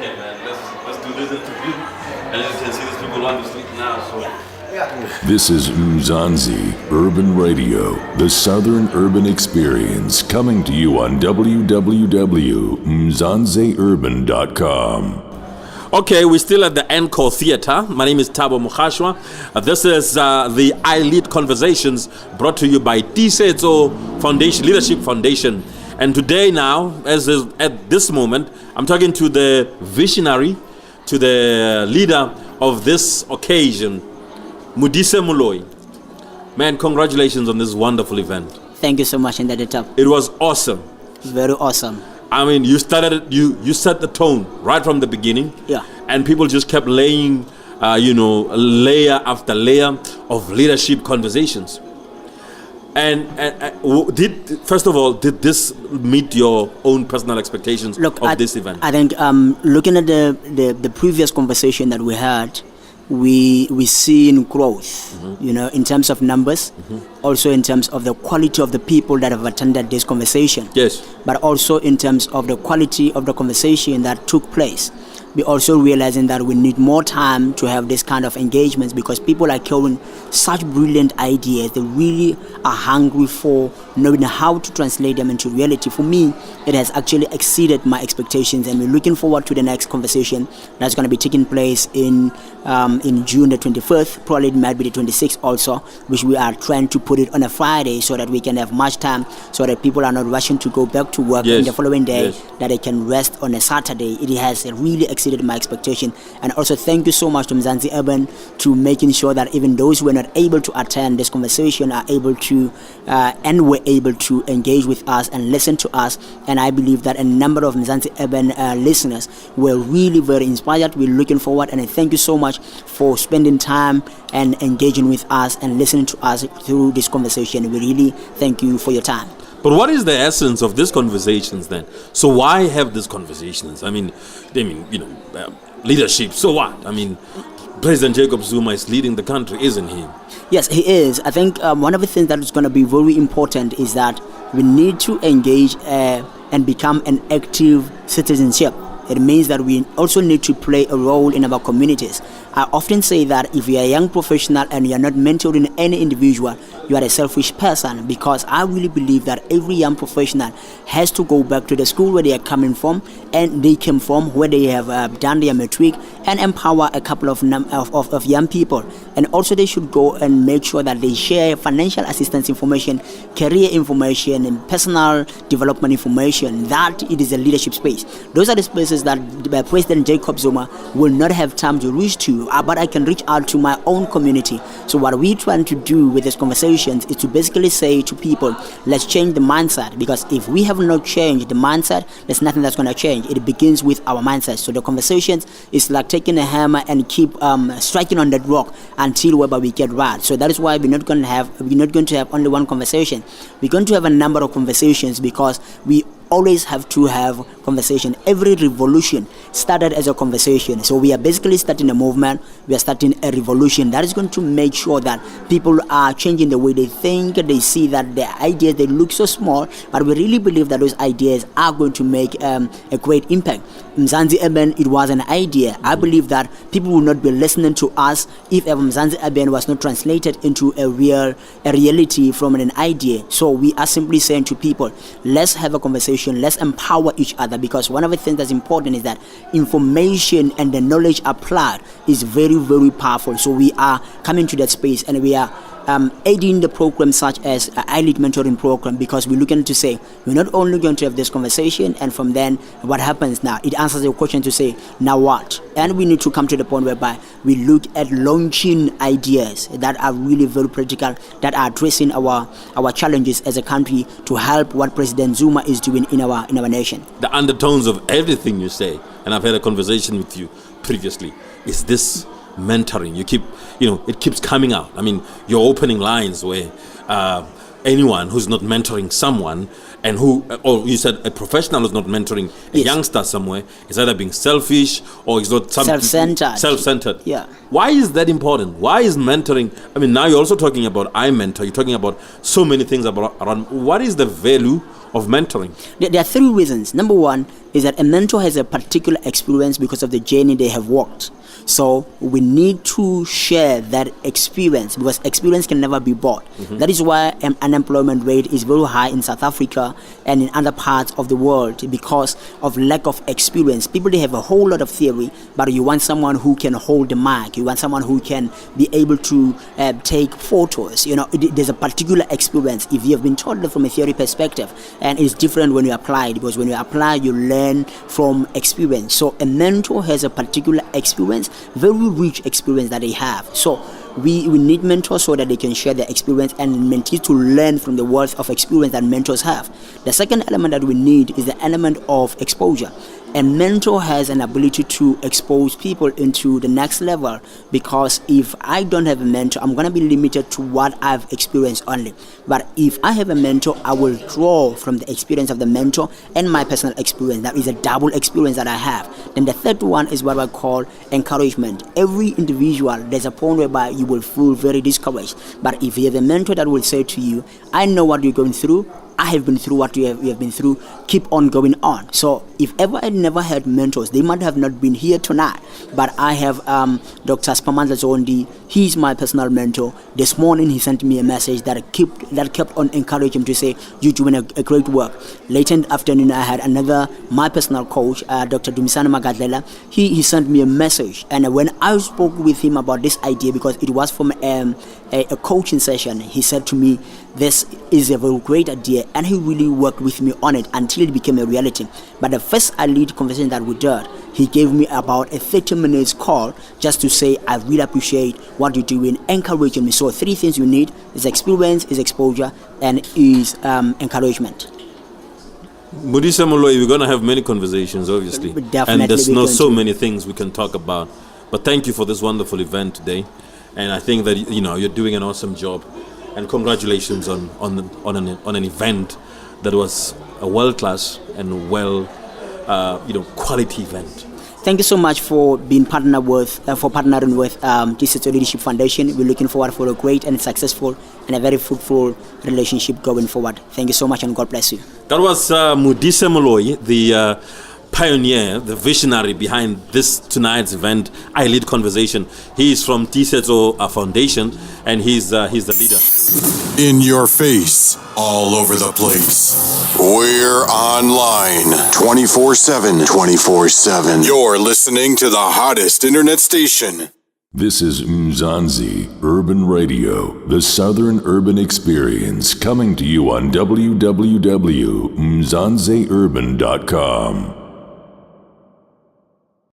okay, man, let's do this interview. And as you can see, these people on the street now, so. This is Mzansi Urban Radio, the Southern Urban Experience, coming to you on www.mzansiurban.com. Okay, we're still at the Encore Theatre. My name is Thabo Mukhashwa. This is the iLead Conversations brought to you by Tisetso Foundation, Leadership Foundation. And today now, at this moment, I'm talking to the visionary, to the leader of this occasion, Modise Moloi. Man, congratulations on this wonderful event. Thank you so much, Top. It was awesome. Very awesome. I mean, you set the tone right from the beginning. Yeah. And people just kept laying, layer after layer of leadership conversations. And did this meet your own personal expectations of this event? I think looking at the previous conversation that we had, we seen growth, in terms of numbers, also in terms of the quality of the people that have attended this conversation. Yes. But also in terms of the quality of the conversation that took place. We also realizing that we need more time to have this kind of engagements because people are carrying such brilliant ideas. They really are hungry for knowing how to translate them into reality. For me, it has actually exceeded my expectations, and we're looking forward to the next conversation that's going to be taking place in June the 21st. Probably it might be the 26th also, which we are trying to put it on a Friday so that we can have much time, so that people are not rushing to go back to work in the following day, that they can rest on a Saturday. It has really exceeded my expectation. And also thank you so much to Mzansi Urban to making sure that even those who were not able to attend this conversation are able to and were able to engage with us and listen to us. And I believe that a number of Mzansi Urban listeners were really very inspired. We're looking forward, and I thank you so much for spending time and engaging with us and listening to us through this conversation. We really thank you for your time. But what is the essence of these conversations then? So why have these conversations? I mean, leadership. So what? I mean, President Jacob Zuma is leading the country, isn't he? Yes, he is. I think one of the things that is going to be very important is that we need to engage and become an active citizenship. It means that we also need to play a role in our communities. I often say that if you are a young professional and you are not mentoring any individual, you are a selfish person, because I really believe that every young professional has to go back to the school where they are coming from, and they came from, where they have done their matric, and empower a couple of young people. And also they should go and make sure that they share financial assistance information, career information, and personal development information. That it is a leadership space. Those are the spaces that President Jacob Zuma will not have time to reach to, but I can reach out to my own community. So what we're trying to do with these conversations is to basically say to people, let's change the mindset, because if we have not changed the mindset, there's nothing that's going to change. It begins with our mindset. So the conversations is like taking a hammer and keep striking on that rock until whether we get right. So that is why we're not going to have only one conversation. We're going to have a number of conversations, because we always have to have conversation. Every revolution started as a conversation. So we are basically starting a movement. We are starting a revolution that is going to make sure that people are changing the way they think. They see that their ideas, they look so small, but we really believe that those ideas are going to make a great impact. Mzansi Urban, it was an idea. I believe that people will not be listening to us if Mzansi Urban was not translated into a reality from an idea. So we are simply saying to people, let's have a conversation, let's empower each other, because one of the things that's important is that information and the knowledge applied is very, very powerful. So we are coming to that space, and we are aiding the program such as iLead mentoring program, because we're looking to say we're not only going to have this conversation and from then what happens now, it answers your question to say now what, and we need to come to the point whereby we look at launching ideas that are really very practical, that are addressing our challenges as a country to help what President Zuma is doing in our nation. The undertones of everything you say, and I've had a conversation with you previously, is this mentoring. You keep, it keeps coming out. I mean, your opening lines where anyone who's not mentoring someone, and or you said a professional who's not mentoring a youngster somewhere, is either being selfish or is not self-centered. Yeah. Why is that important? Why is mentoring? I mean, now you're also talking about I mentor. You're talking about so many things around. What is the value of mentoring? There are three reasons. Number one is that a mentor has a particular experience because of the journey they have walked. So we need to share that experience, because experience can never be bought. That is why unemployment rate is very high in South Africa and in other parts of the world, because of lack of experience. People, they have a whole lot of theory, but you want someone who can hold the mic. You want someone who can be able to take photos. There's a particular experience. If you have been taught that from a theory perspective, and it's different when you apply it, because when you apply, you learn from experience. So a mentor has a particular experience, very rich experience that they have. So we need mentors so that they can share their experience and mentees to learn from the wealth of experience that mentors have. The second element that we need is the element of exposure. A mentor has an ability to expose people into the next level, because if I don't have a mentor, I'm going to be limited to what I've experienced only. But if I have a mentor, I will draw from the experience of the mentor and my personal experience. That is a double experience that I have. Then the third one is what I call encouragement. Every individual, there's a point whereby you will feel very discouraged. But if you have a mentor that will say to you, I know what you're going through, I have been through what you have been through, keep on going on. So if ever I never had mentors, they might have not been here tonight. But I have Dr. Spamandla Zondi. He's my personal mentor. This morning he sent me a message that kept on encouraging him to say, you're doing a great work. Later in the afternoon, I had my personal coach, Dr. Dumisana Magadlela. He sent me a message. And when I spoke with him about this idea, because it was from a coaching session, he said to me, this is a very great idea, and he really worked with me on it until it became a reality. But the first iLead conversation that we did, he gave me about a 30 minutes call just to say, I really appreciate what you're doing, encouraging me. So 3 things you need is experience, is exposure, and is encouragement. Modise Moloi, we're going to have many conversations, obviously. Definitely, and there's so many things we can talk about. But thank you for this wonderful event today. And I think that you're doing an awesome job. And congratulations on an event that was a world-class and quality event. Thank you so much for being partnering with Digital Leadership Foundation. We're looking forward for a great and successful and a very fruitful relationship going forward. Thank you so much, and God bless you. That was Modise Moloi, the pioneer, the visionary behind this tonight's event, iLead Conversation. He is from Digital Foundation, and he's the leader. In your face, all over the place. We're online 24/7. 24/7. You're listening to the hottest internet station. This is Mzansi Urban Radio, the Southern Urban Experience, coming to you on www.mzansiurban.com.